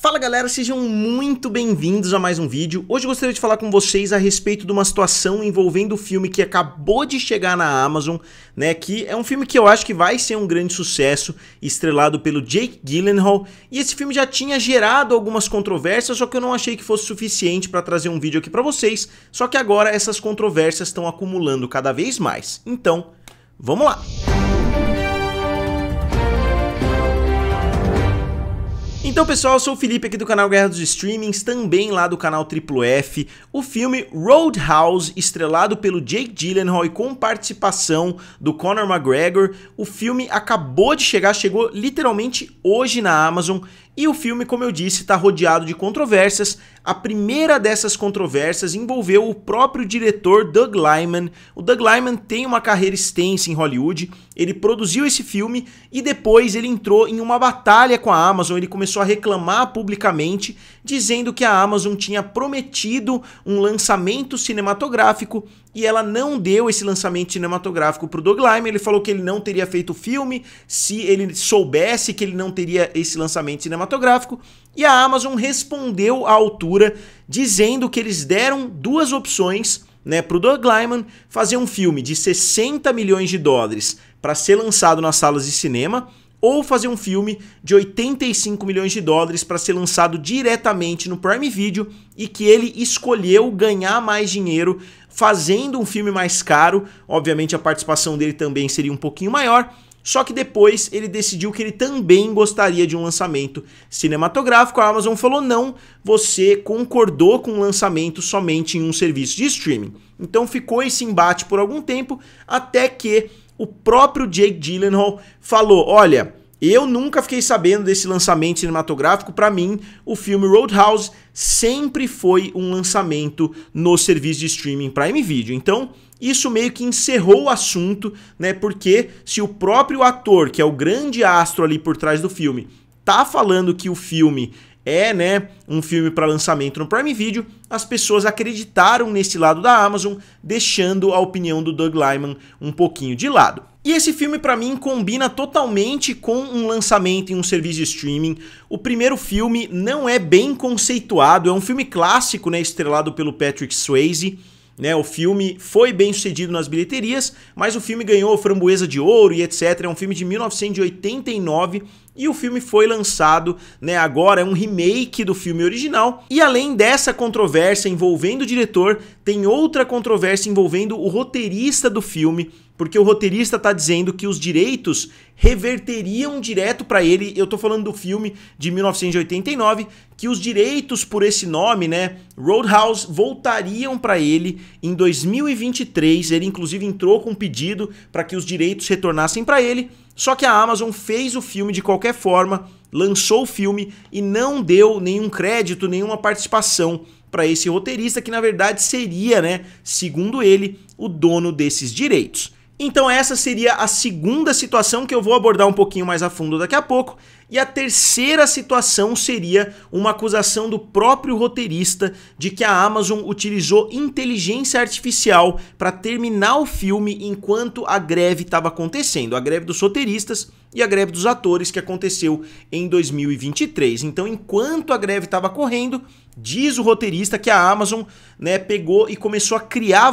Fala galera, sejam muito bem-vindos a mais um vídeo. Hoje eu gostaria de falar com vocês a respeito de uma situação envolvendo o filme que acabou de chegar na Amazon, né, que é um filme que eu acho que vai ser um grande sucesso, estrelado pelo Jake Gyllenhaal, e esse filme já tinha gerado algumas controvérsias, só que eu não achei que fosse suficiente para trazer um vídeo aqui para vocês, só que agora essas controvérsias estão acumulando cada vez mais. Então, vamos lá! Então pessoal, eu sou o Felipe aqui do canal Guerra dos Streamings, também lá do canal Triplo F. O filme Roadhouse, estrelado pelo Jake Gyllenhaal e com participação do Conor McGregor, o filme acabou de chegar, chegou literalmente hoje na Amazon. E o filme, como eu disse, está rodeado de controvérsias. A primeira dessas controvérsias envolveu o próprio diretor Doug Liman. O Doug Liman tem uma carreira extensa em Hollywood, ele produziu esse filme e depois ele entrou em uma batalha com a Amazon, ele começou a reclamar publicamente, dizendo que a Amazon tinha prometido um lançamento cinematográfico e ela não deu esse lançamento cinematográfico para o Doug Liman. Ele falou que ele não teria feito o filme se ele soubesse que ele não teria esse lançamento cinematográfico, e a Amazon respondeu à altura, dizendo que eles deram duas opções, né, para o Doug Liman: fazer um filme de 60 milhões de dólares para ser lançado nas salas de cinema, ou fazer um filme de 85 milhões de dólares para ser lançado diretamente no Prime Video, e que ele escolheu ganhar mais dinheiro fazendo um filme mais caro. Obviamente a participação dele também seria um pouquinho maior, só que depois ele decidiu que ele também gostaria de um lançamento cinematográfico. A Amazon falou: não, você concordou com o lançamento somente em um serviço de streaming. Então ficou esse embate por algum tempo, até que o próprio Jake Gyllenhaal falou: olha, eu nunca fiquei sabendo desse lançamento cinematográfico. Para mim, o filme Roadhouse sempre foi um lançamento no serviço de streaming Prime Video. Então, isso meio que encerrou o assunto, né? Porque se o próprio ator, que é o grande astro ali por trás do filme, tá falando que o filme é, né, um filme para lançamento no Prime Video, as pessoas acreditaram nesse lado da Amazon, deixando a opinião do Doug Liman um pouquinho de lado. E esse filme para mim combina totalmente com um lançamento em um serviço de streaming. O primeiro filme não é bem conceituado, é um filme clássico, né, estrelado pelo Patrick Swayze. Né, o filme foi bem sucedido nas bilheterias, mas o filme ganhou Framboesa de Ouro e etc. É um filme de 1989 e o filme foi lançado, né, agora é um remake do filme original. E além dessa controvérsia envolvendo o diretor, tem outra controvérsia envolvendo o roteirista do filme, porque o roteirista tá dizendo que os direitos reverteriam direto para ele. Eu tô falando do filme de 1989, que os direitos por esse nome, né, Roadhouse, voltariam para ele em 2023. Ele inclusive entrou com um pedido para que os direitos retornassem para ele, só que a Amazon fez o filme de qualquer forma, lançou o filme e não deu nenhum crédito, nenhuma participação para esse roteirista, que na verdade seria, né, segundo ele, o dono desses direitos. Então essa seria a segunda situação, que eu vou abordar um pouquinho mais a fundo daqui a pouco. E a terceira situação seria uma acusação do próprio roteirista de que a Amazon utilizou inteligência artificial para terminar o filme enquanto a greve estava acontecendo, a greve dos roteiristas e a greve dos atores, que aconteceu em 2023. Então, enquanto a greve estava correndo, diz o roteirista que a Amazon, né, pegou e começou a criar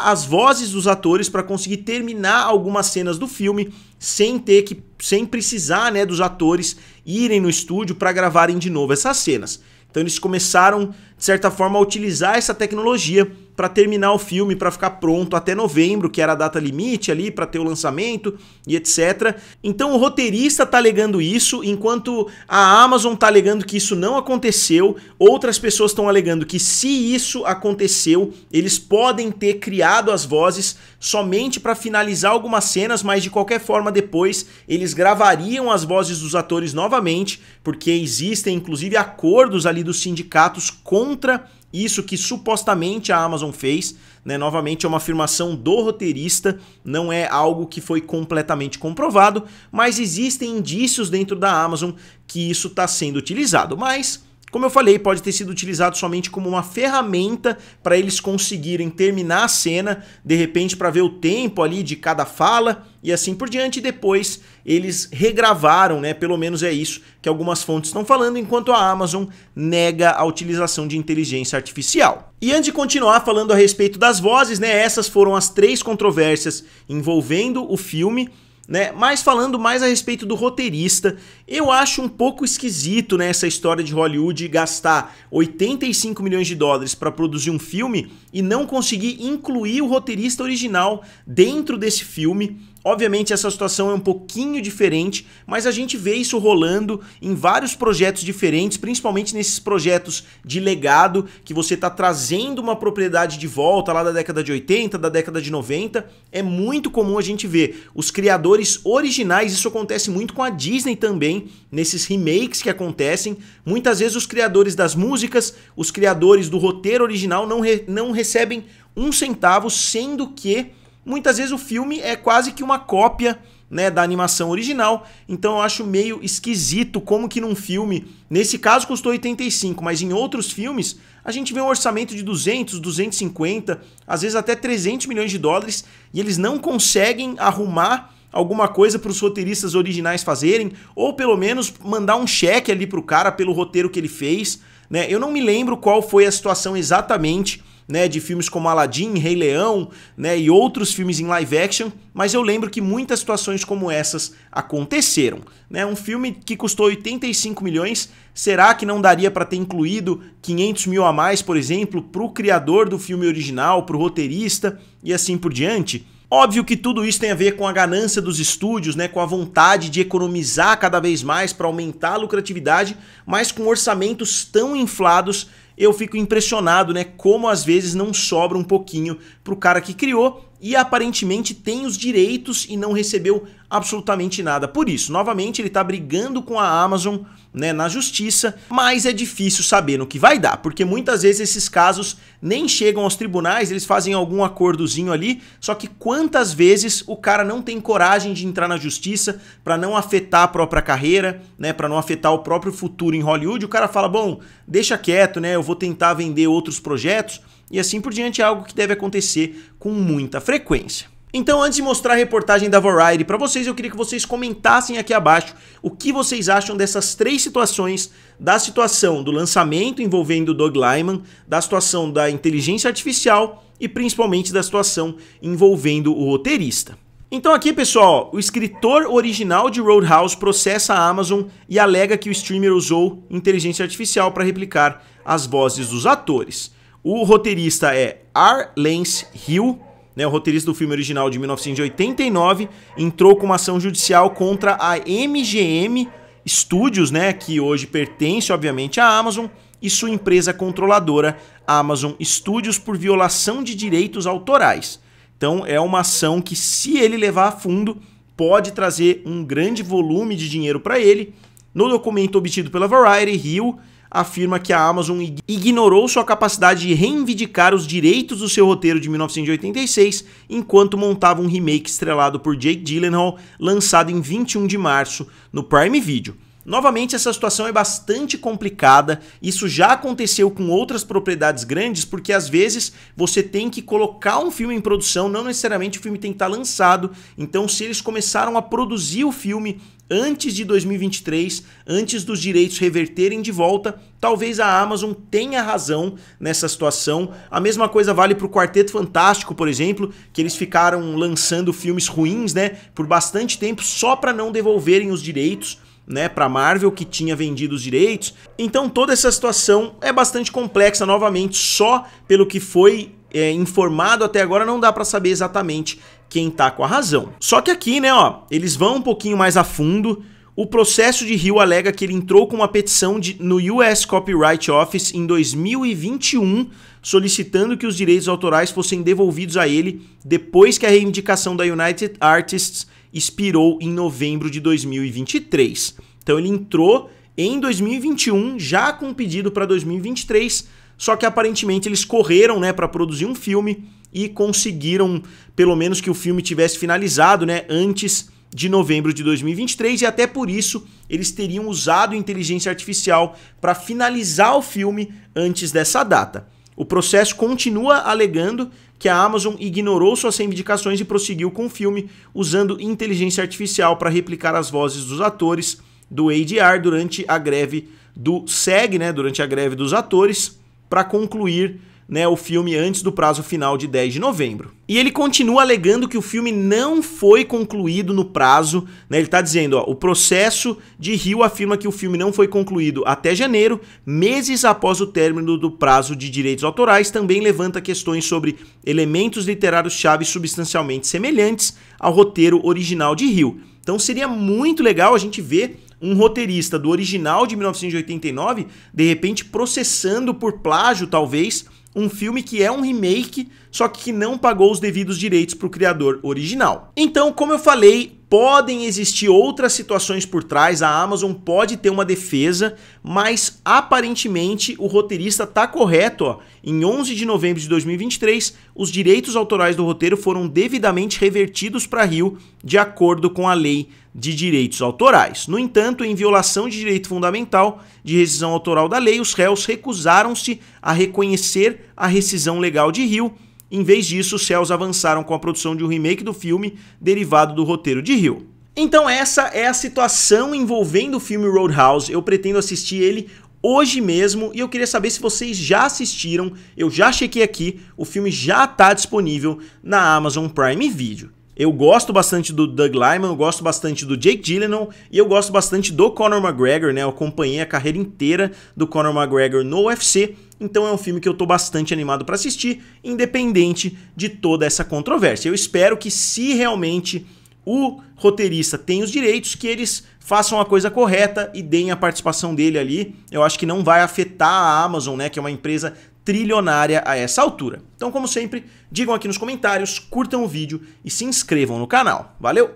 as vozes dos atores para conseguir terminar algumas cenas do filme sem precisar, né, dos atores irem no estúdio para gravarem de novo essas cenas. Então eles começaram, de certa forma, a utilizar essa tecnologia para terminar o filme, para ficar pronto até novembro, que era a data limite ali para ter o lançamento e etc. Então o roteirista tá alegando isso, enquanto a Amazon tá alegando que isso não aconteceu. Outras pessoas estão alegando que, se isso aconteceu, eles podem ter criado as vozes somente para finalizar algumas cenas, mas de qualquer forma depois eles gravariam as vozes dos atores novamente, porque existem inclusive acordos ali dos sindicatos contra isso que supostamente a Amazon fez, né? Novamente é uma afirmação do roteirista, não é algo que foi completamente comprovado, mas existem indícios dentro da Amazon que isso está sendo utilizado. Mas como eu falei, pode ter sido utilizado somente como uma ferramenta para eles conseguirem terminar a cena, de repente para ver o tempo ali de cada fala e assim por diante, e depois eles regravaram, né? Pelo menos é isso que algumas fontes estão falando, enquanto a Amazon nega a utilização de inteligência artificial. E antes de continuar falando a respeito das vozes, né? Essas foram as 3 controvérsias envolvendo o filme. Né? Mas falando mais a respeito do roteirista, eu acho um pouco esquisito, né, essa história de Hollywood gastar 85 milhões de dólares para produzir um filme e não conseguir incluir o roteirista original dentro desse filme. Obviamente essa situação é um pouquinho diferente, mas a gente vê isso rolando em vários projetos diferentes, principalmente nesses projetos de legado, que você está trazendo uma propriedade de volta lá da década de 80, da década de 90. É muito comum a gente ver os criadores originais, isso acontece muito com a Disney também, nesses remakes que acontecem. Muitas vezes os criadores das músicas, os criadores do roteiro original não recebem um centavo, sendo que muitas vezes o filme é quase que uma cópia, né, da animação original. Então eu acho meio esquisito como que num filme, nesse caso custou 85, mas em outros filmes a gente vê um orçamento de 200, 250, às vezes até 300 milhões de dólares e eles não conseguem arrumar alguma coisa para os roteiristas originais fazerem, ou pelo menos mandar um cheque ali pro cara pelo roteiro que ele fez, né? Eu não me lembro qual foi a situação exatamente, né, de filmes como Aladdin, Rei Leão, né, e outros filmes em live action, mas eu lembro que muitas situações como essas aconteceram, né? Um filme que custou 85 milhões, será que não daria para ter incluído 500 mil a mais, por exemplo, para o criador do filme original, para o roteirista e assim por diante? Óbvio que tudo isso tem a ver com a ganância dos estúdios, né, com a vontade de economizar cada vez mais para aumentar a lucratividade, mas com orçamentos tão inflados, eu fico impressionado, né, como às vezes não sobra um pouquinho pro cara que criou e aparentemente tem os direitos e não recebeu absolutamente nada por isso. Novamente, ele tá brigando com a Amazon, né, na justiça, mas é difícil saber no que vai dar, porque muitas vezes esses casos nem chegam aos tribunais, eles fazem algum acordozinho ali, só que quantas vezes o cara não tem coragem de entrar na justiça para não afetar a própria carreira, né, para não afetar o próprio futuro em Hollywood, o cara fala, bom, deixa quieto, né, eu vou tentar vender outros projetos, e assim por diante é algo que deve acontecer com muita frequência. Então, antes de mostrar a reportagem da Variety para vocês, eu queria que vocês comentassem aqui abaixo o que vocês acham dessas 3 situações, da situação do lançamento envolvendo o Doug Liman, da situação da inteligência artificial e principalmente da situação envolvendo o roteirista. Então aqui, pessoal, o escritor original de Roadhouse processa a Amazon e alega que o streamer usou inteligência artificial para replicar as vozes dos atores. O roteirista é R. Lance Hill, né, o roteirista do filme original de 1989, entrou com uma ação judicial contra a MGM Studios, né, que hoje pertence, obviamente, à Amazon, e sua empresa controladora, Amazon Studios, por violação de direitos autorais. Então é uma ação que, se ele levar a fundo, pode trazer um grande volume de dinheiro para ele. No documento obtido pela Variety, Hill afirma que a Amazon ignorou sua capacidade de reivindicar os direitos do seu roteiro de 1986 enquanto montava um remake estrelado por Jake Gyllenhaal, lançado em 21 de março no Prime Video. Novamente, essa situação é bastante complicada, isso já aconteceu com outras propriedades grandes, porque às vezes você tem que colocar um filme em produção, não necessariamente o filme tem que estar lançado, então se eles começaram a produzir o filme antes de 2023, antes dos direitos reverterem de volta, talvez a Amazon tenha razão nessa situação. A mesma coisa vale para o Quarteto Fantástico, por exemplo, que eles ficaram lançando filmes ruins, né, por bastante tempo só para não devolverem os direitos, né, para Marvel, que tinha vendido os direitos. Então toda essa situação é bastante complexa, novamente, só pelo que foi informado até agora não dá para saber exatamente quem tá com a razão. Só que aqui, né, ó, eles vão um pouquinho mais a fundo. O processo de Hill alega que ele entrou com uma petição no US Copyright Office em 2021, solicitando que os direitos autorais fossem devolvidos a ele depois que a reivindicação da United Artists expirou em novembro de 2023. Então ele entrou em 2021 já com um pedido para 2023, só que aparentemente eles correram, né, para produzir um filme e conseguiram pelo menos que o filme tivesse finalizado, né, antes de novembro de 2023 e até por isso eles teriam usado inteligência artificial para finalizar o filme antes dessa data. O processo continua alegando que a Amazon ignorou suas reivindicações e prosseguiu com o filme usando inteligência artificial para replicar as vozes dos atores do ADR durante a greve do SEG, né, durante a greve dos atores, para concluir, né, o filme antes do prazo final de 10 de novembro. E ele continua alegando que o filme não foi concluído no prazo, né, ele está dizendo, ó, o processo de Hill afirma que o filme não foi concluído até janeiro, meses após o término do prazo de direitos autorais, também levanta questões sobre elementos literários-chave substancialmente semelhantes ao roteiro original de Hill. Então seria muito legal a gente ver um roteirista do original de 1989, de repente processando por plágio, talvez, um filme que é um remake, só que não pagou os devidos direitos para o criador original. Então, como eu falei, podem existir outras situações por trás, a Amazon pode ter uma defesa, mas aparentemente o roteirista está correto. Ó. Em 11 de novembro de 2023, os direitos autorais do roteiro foram devidamente revertidos para Hill, de acordo com a lei de direitos autorais. No entanto, em violação de direito fundamental de rescisão autoral da lei, os réus recusaram-se a reconhecer a rescisão legal de Hill. Em vez disso, os réus avançaram com a produção de um remake do filme derivado do roteiro de Hill. Então essa é a situação envolvendo o filme Roadhouse. Eu pretendo assistir ele hoje mesmo e eu queria saber se vocês já assistiram. Eu já chequei aqui, o filme já está disponível na Amazon Prime Video. Eu gosto bastante do Doug Liman, eu gosto bastante do Jake Gyllenhaal e eu gosto bastante do Conor McGregor, né? Eu acompanhei a carreira inteira do Conor McGregor no UFC, então é um filme que eu tô bastante animado para assistir, independente de toda essa controvérsia. Eu espero que, se realmente o roteirista tem os direitos, que eles façam a coisa correta e deem a participação dele ali. Eu acho que não vai afetar a Amazon, né? Que é uma empresa trilionária a essa altura. Então, como sempre, digam aqui nos comentários, curtam o vídeo e se inscrevam no canal. Valeu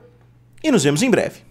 e nos vemos em breve.